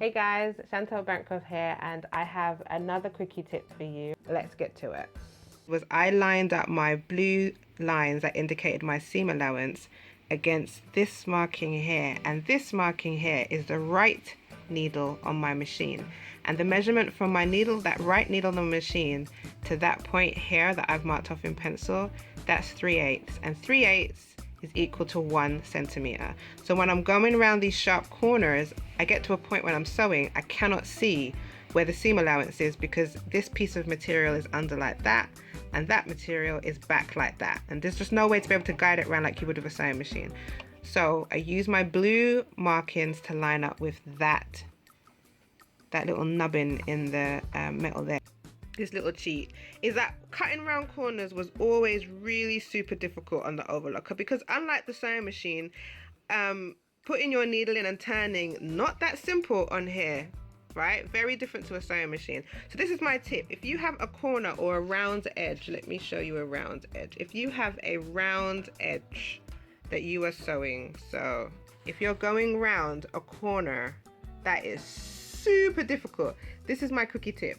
Hey guys, Chantal Bancroft here, and I have another quickie tip for you. Let's get to it. I lined up my blue lines that indicated my seam allowance against this marking here, and this marking here is the right needle on my machine, and the measurement from my needle, that right needle on the machine, to that point here that I've marked off in pencil, that's 3/8, and 3/8 is equal to 1 centimeter. So when I'm going around these sharp corners, I get to a point when I'm sewing, I cannot see where the seam allowance is because this piece of material is under like that, and that material is back like that. And there's just no way to be able to guide it around like you would with a sewing machine. So I use my blue markings to line up with that little nubbin in the metal there. This little cheat is that cutting around corners was always really super difficult on the overlocker, because unlike the sewing machine, putting your needle in and turning, not that simple on here, right? Very different to a sewing machine. So this is my tip. If you have a corner or a round edge, let me show you a round edge. If you have a round edge that you are sewing, so if you're going round a corner that is super difficult, this is my quickie tip.